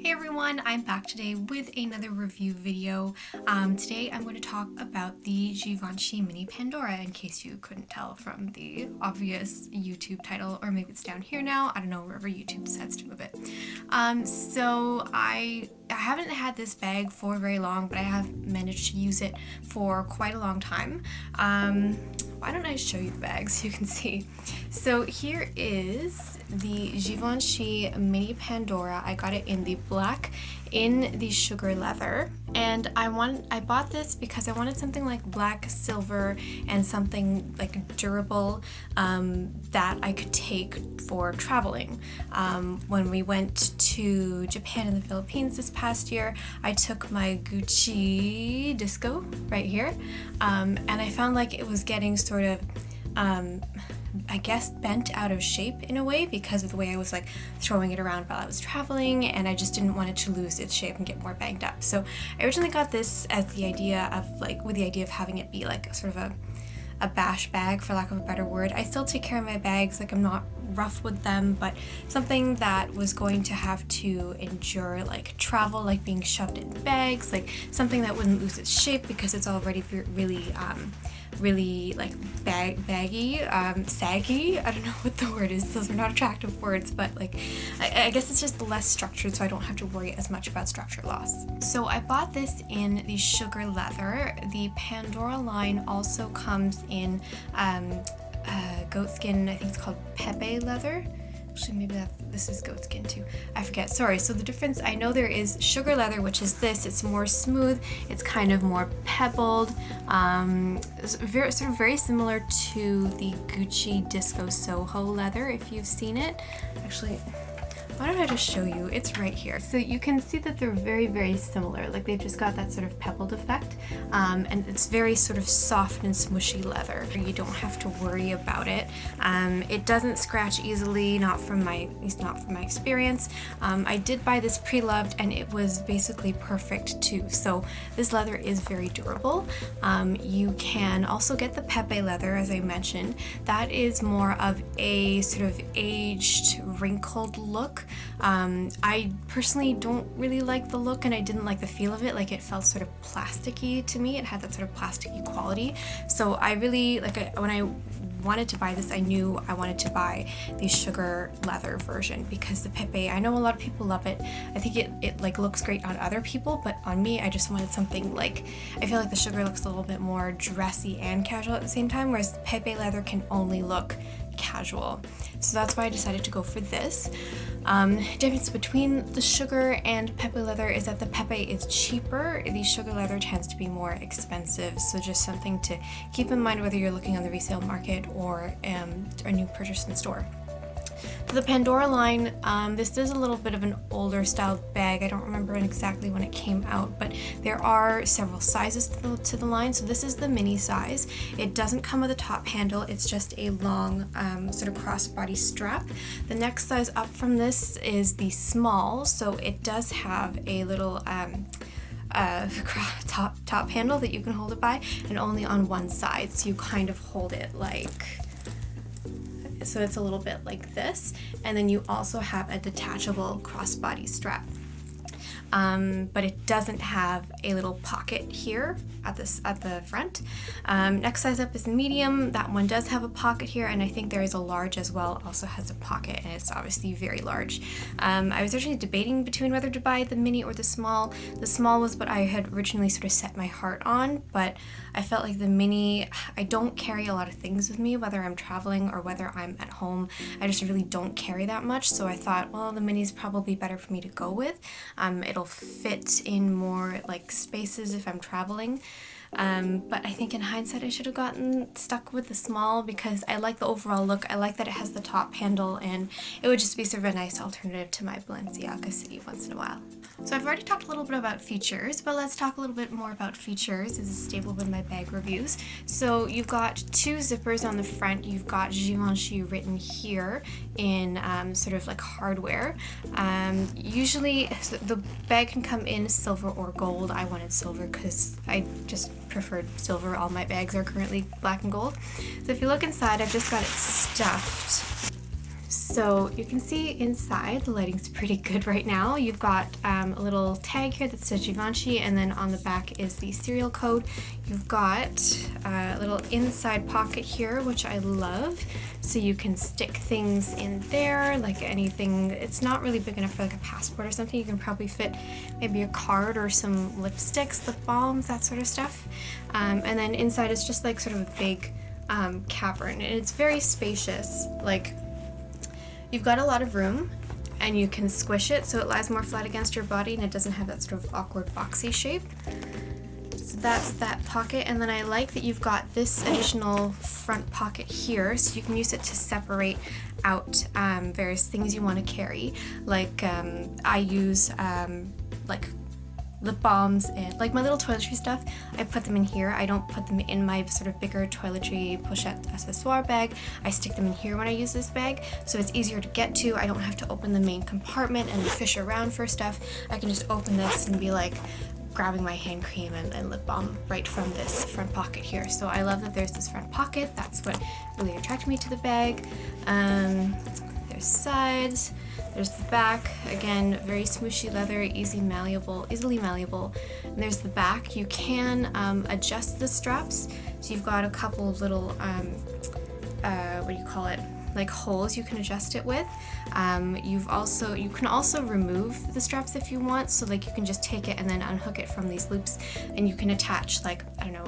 Hey everyone, I'm back today with another review video. Today I'm going to talk about the Givenchy Mini Pandora, in case you couldn't tell from the obvious YouTube title, or maybe it's down here now, I don't know, wherever YouTube decides to move it. So I haven't had this bag for very long, but I have managed to use it for quite a long time. Why don't I show you the bag so you can see? So here is the Givenchy Mini Pandora. I got it in the black in the sugar leather, and I bought this because I wanted something like black, silver, and something like durable that I could take for traveling. When we went to Japan and the Philippines this past year, I took my Gucci Disco right here, and I found like it was getting sort of I guess bent out of shape in a way because of the way I was like throwing it around while I was traveling, and I just didn't want it to lose its shape and get more banged up. So I originally got this as the idea of with the idea of having it be like sort of a bash bag, for lack of a better word. I still take care of my bags, like I'm not rough with them, but something that was going to have to endure like travel, like being shoved in bags, like something that wouldn't lose its shape because it's already really like baggy, saggy. I don't know what the word is. Those are not attractive words, but like I guess it's just less structured, so I don't have to worry as much about structure loss. So I bought this in the sugar leather. The Pandora line also comes in goatskin. I think it's called Pepe leather. Actually, maybe this is goatskin too. I forget. Sorry. So the difference, I know there is sugar leather, which is this. It's more smooth. It's kind of more pebbled. It's very similar to the Gucci Disco Soho leather, if you've seen it. Actually, why don't I just show you? It's right here. So you can see that they're very similar. Like they've just got that sort of pebbled effect. And it's very sort of soft and smushy leather. You don't have to worry about it. It doesn't scratch easily, at least not from my experience. I did buy this pre-loved and it was basically perfect too. So this leather is very durable. You can also get the Pepe leather, as I mentioned. That is more of a sort of aged, wrinkled look. I personally don't really like the look, and I didn't like the feel of it. Like it felt sort of plasticky to me. It had that sort of plasticky quality. So I really when I wanted to buy this, I knew I wanted to buy the sugar leather version because the Pepe, I know a lot of people love it. I think it like looks great on other people, but on me, I just wanted something like, I feel like the sugar looks a little bit more dressy and casual at the same time, whereas the Pepe leather can only look casual. So that's why I decided to go for this. Difference between the sugar and Pepe leather is that the Pepe is cheaper. The sugar leather tends to be more expensive. So just something to keep in mind whether you're looking on the resale market or a new purchase in store. For the Pandora line, this is a little bit of an older styled bag. I don't remember exactly when it came out, but there are several sizes to the line. So this is the mini size. It doesn't come with a top handle. It's just a long sort of crossbody strap. The next size up from this is the small. So it does have a little top handle that you can hold it by, and only on one side. So you kind of hold it like, so it's a little bit like this, and then you also have a detachable crossbody strap. But it doesn't have a little pocket here at the front. Next size up is medium. That one does have a pocket here, and I think there is a large as well, also has a pocket, and it's obviously very large. I was actually debating between whether to buy the mini or the small. The small was what I had originally sort of set my heart on, but I felt like the mini, I don't carry a lot of things with me, whether I'm traveling or whether I'm at home. I just really don't carry that much, so I thought, well, the mini is probably better for me to go with. It'll fit in more like spaces if I'm traveling. But I think in hindsight I should have gotten stuck with the small because I like the overall look. I like that it has the top handle, and it would just be sort of a nice alternative to my Balenciaga City once in a while. So I've already talked a little bit about features, but let's talk a little bit more about features. This is a staple with my bag reviews. So you've got two zippers on the front. You've got Givenchy written here in sort of like hardware. Usually the bag can come in silver or gold. I wanted silver because I just preferred silver. All my bags are currently black and gold. So if you look inside, I've just got it stuffed So you can see inside, the lighting's pretty good right now. You've got a little tag here that says Givenchy, and then on the back is the serial code. You've got a little inside pocket here, which I love. So you can stick things in there, like anything. It's not really big enough for like a passport or something. You can probably fit maybe a card or some lipsticks, lip balms, that sort of stuff. And then inside is just like sort of a big cavern, and it's very spacious. Like, you've got a lot of room and you can squish it so it lies more flat against your body and it doesn't have that sort of awkward boxy shape. So that's that pocket, and then I like that you've got this additional front pocket here, so you can use it to separate out various things you want to carry. Like I use like lip balms and like my little toiletry stuff. I put them in here. I don't put them in my sort of bigger toiletry pochette accessoire bag. I stick them in here when I use this bag, so it's easier to get to. I don't have to open the main compartment and fish around for stuff. I can just open this and be like grabbing my hand cream and lip balm right from this front pocket here. So I love that there's this front pocket. That's what really attracted me to the bag. There's sides. There's the back, again, very smooshy leather, easily malleable. And there's the back. You can adjust the straps. So you've got a couple of little, what do you call it? Like holes you can adjust it with. You can also remove the straps if you want. So like you can just take it and then unhook it from these loops, and you can attach like, I don't know,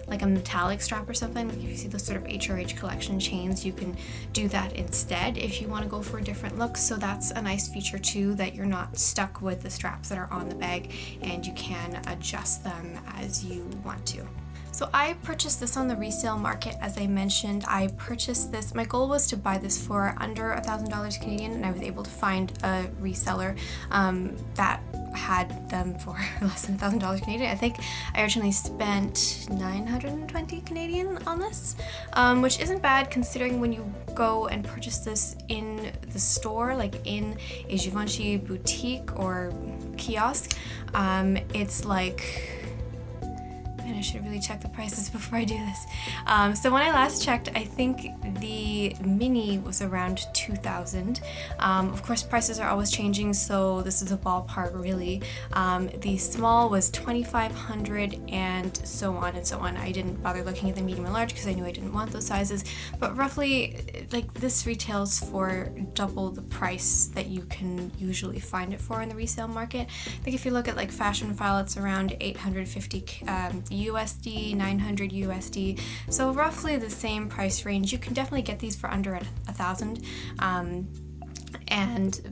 like a metallic strap or something. Like if you see those sort of HRH collection chains, you can do that instead if you want to go for a different look. So that's a nice feature too, that you're not stuck with the straps that are on the bag, and you can adjust them as you want to. So I purchased this on the resale market. As I mentioned, I purchased this. My goal was to buy this for under $1,000 Canadian, and I was able to find a reseller that had them for less than $1,000 Canadian. I think I originally spent 920 Canadian on this, which isn't bad considering when you go and purchase this in the store, like in a Givenchy boutique or kiosk, it's like, and I should really check the prices before I do this. So when I last checked, I think the mini was around 2,000. Of course, prices are always changing, so this is a ballpark really. The small was 2,500 and so on and so on. I didn't bother looking at the medium and large because I knew I didn't want those sizes, but roughly like this retails for double the price that you can usually find it for in the resale market. I think if you look at like Fashion File, it's around 850 USD, 900 USD, so roughly the same price range. You can definitely get these for under 1,000,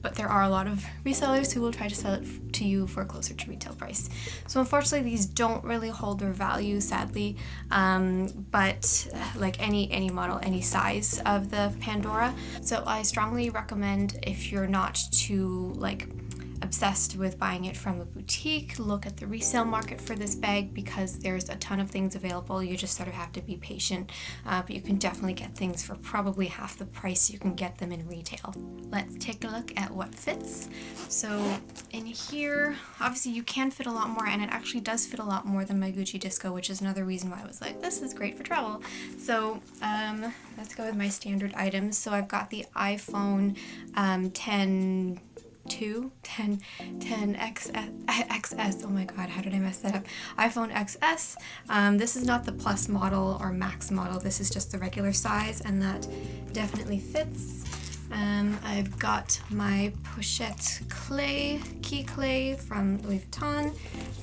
but there are a lot of resellers who will try to sell it to you for closer to retail price. So unfortunately these don't really hold their value, sadly, but like any model, any size of the Pandora. So I strongly recommend, if you're not too like obsessed with buying it from a boutique, look at the resale market for this bag, because there's a ton of things available. You just sort of have to be patient, but you can definitely get things for probably half the price you can get them in retail. Let's take a look at what fits. So in here, obviously you can fit a lot more, and it actually does fit a lot more than my Gucci Disco, which is another reason why I was like, this is great for travel. So let's go with my standard items. So I've got the iPhone 10XS, oh my god, how did I mess that up? iPhone XS. This is not the Plus model or Max model, this is just the regular size, and that definitely fits. I've got my pochette key clay from Louis Vuitton,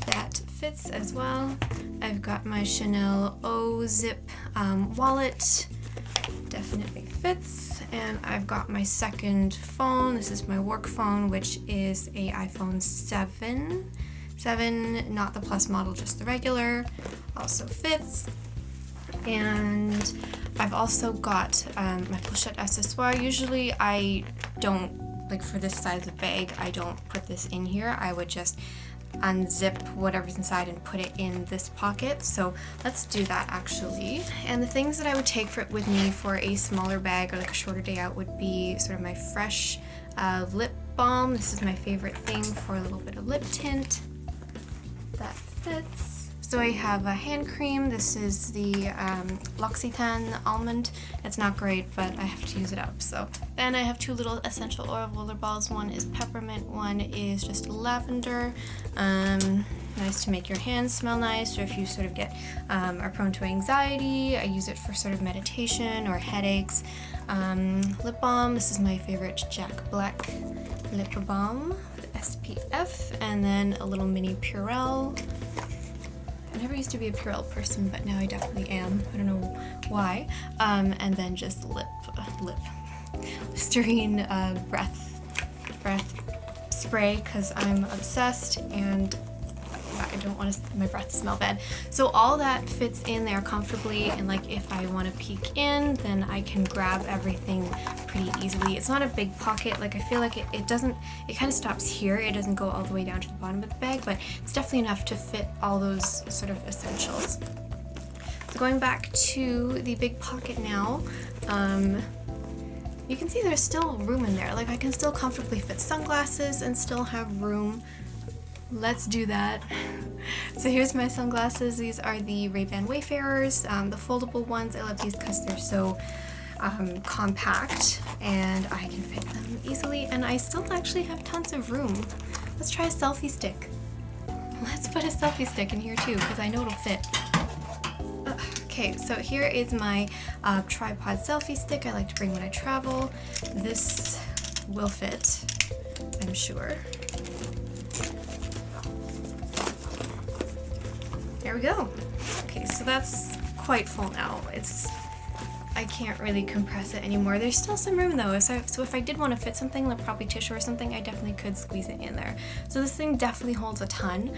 that fits as well. I've got my Chanel O-Zip wallet, definitely fits. And I've got my second phone. This is my work phone, which is a iPhone 7, not the Plus model, just the regular, also fits. And I've also got my pochette accessoire. Usually I don't, like for this size of bag, I don't put this in here. I would just unzip whatever's inside and put it in this pocket. So let's do that actually. And the things that I would take with me for a smaller bag or like a shorter day out would be sort of my fresh lip balm. This is my favorite thing for a little bit of lip tint. That fits. So I have a hand cream. This is the L'Occitane almond. It's not great, but I have to use it up. So then I have 2 little essential oil roller balls. One is peppermint, one is just lavender. Nice to make your hands smell nice, or if you sort of are prone to anxiety. I use it for sort of meditation or headaches. Lip balm. This is my favorite Jack Black lip balm with SPF, and then a little mini Purell. I never used to be a Purell person, but now I definitely am. I don't know why. And then just lip Listerine breath spray, because I'm obsessed and I don't want my breath to smell bad. So all that fits in there comfortably, and like if I want to peek in, then I can grab everything pretty easily. It's not a big pocket. Like I feel like it kind of stops here. It doesn't go all the way down to the bottom of the bag, but it's definitely enough to fit all those sort of essentials. So going back to the big pocket now, you can see there's still room in there. Like I can still comfortably fit sunglasses and still have room. Let's do that. So here's my sunglasses. These are the Ray-Ban Wayfarers, the foldable ones. I love these because they're so compact and I can fit them easily, and I still actually have tons of room. Let's try a selfie stick. Let's put a selfie stick in here too, because I know it'll fit. Okay, so here is my tripod selfie stick I like to bring when I travel. This will fit, I'm sure. There we go. Okay, so that's quite full now. I can't really compress it anymore. There's still some room though, so if I did want to fit something, like probably tissue or something, I definitely could squeeze it in there. So this thing definitely holds a ton.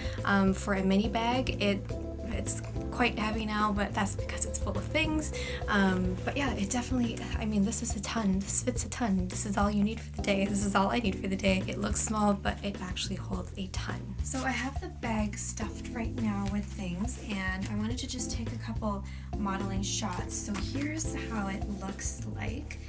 For a mini bag, it's quite heavy now, but that's because it's full of things. But yeah, it definitely, I mean, this is a ton. This fits a ton. This is all you need for the day. This is all I need for the day. It looks small, but it actually holds a ton. So I have the bag stuffed right now with things, and I wanted to just take a couple modeling shots. So here's how it looks like,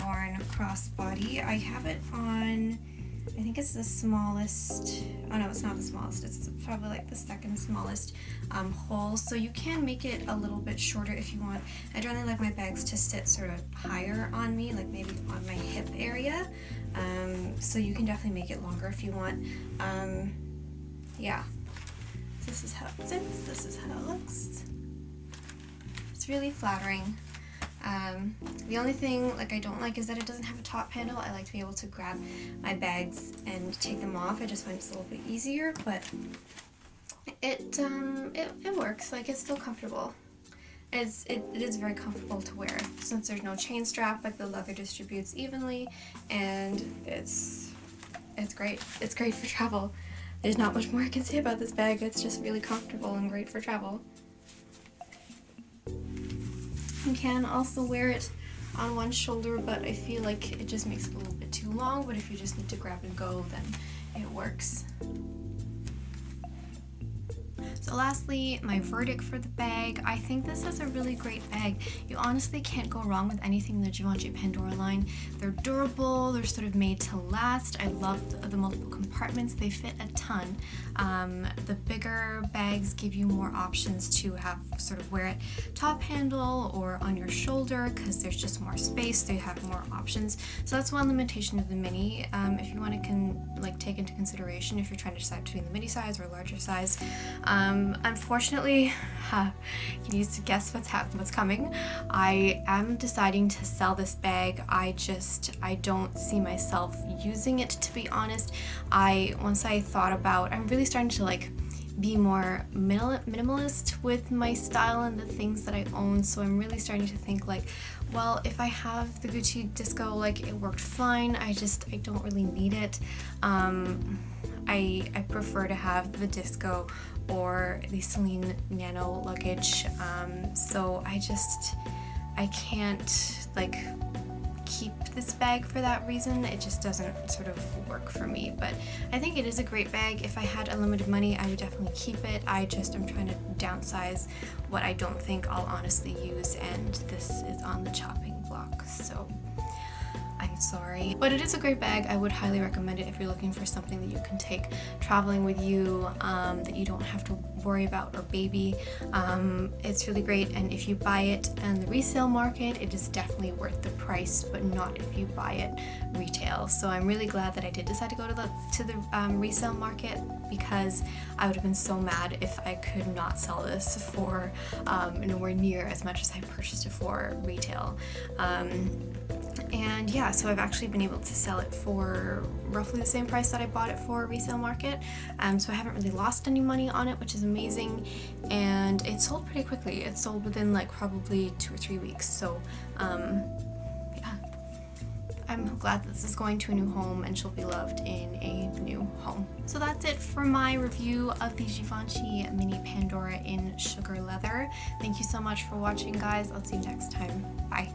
worn crossbody. I have it on, I think it's the smallest, oh no, it's not the smallest, it's probably like the second smallest hole, so you can make it a little bit shorter if you want. I generally like my bags to sit sort of higher on me, like maybe on my hip area, so you can definitely make it longer if you want. Yeah, this is how it sits, this is how it looks. It's really flattering. The only thing like I don't like is that it doesn't have a top handle. I like to be able to grab my bags and take them off. I just find it's a little bit easier, but it works. Like it's still comfortable. It is very comfortable to wear since there's no chain strap. Like the leather distributes evenly, and it's great. It's great for travel. There's not much more I can say about this bag. It's just really comfortable and great for travel. You can also wear it on one shoulder, but I feel like it just makes it a little bit too long, but if you just need to grab and go, then it works. So lastly, my verdict for the bag. I think this is a really great bag. You honestly can't go wrong with anything in the Givenchy Pandora line. They're durable, they're sort of made to last. I love the multiple compartments, they fit a ton. The bigger bags give you more options to have sort of wear it top handle or on your shoulder because there's just more space, they have more options. So that's one limitation of the mini. If you want to take into consideration if you're trying to decide between the mini size or larger size. Unfortunately, you need to guess what's coming. I am deciding to sell this bag. I don't see myself using it, to be honest. Once I thought about, I'm really starting to be more minimalist with my style and the things that I own. So I'm really starting to think well, if I have the Gucci Disco, it worked fine. I don't really need it. I prefer to have the Disco or the Celine Nano luggage. So I can't keep this bag for that reason. It just doesn't sort of work for me, but I think it is a great bag. If I had unlimited money, I would definitely keep it. I'm trying to downsize what I don't think I'll honestly use, and this is on the chopping block, so I'm sorry. But it is a great bag. I would highly recommend it if you're looking for something that you can take traveling with you, that you don't have to worry about or baby. It's really great, and if you buy it in the resale market, it is definitely worth the price, but not if you buy it retail. So I'm really glad that I did decide to go to the resale market, because I would have been so mad if I could not sell this for nowhere near as much as I purchased it for retail. And yeah, so I've actually been able to sell it for roughly the same price that I bought it for resale market. So I haven't really lost any money on it, which is amazing. And it sold pretty quickly. It sold within like probably 2 or 3 weeks. So yeah, I'm glad this is going to a new home and she'll be loved in a new home. So that's it for my review of the Givenchy Mini Pandora in sugar leather. Thank you so much for watching, guys. I'll see you next time. Bye.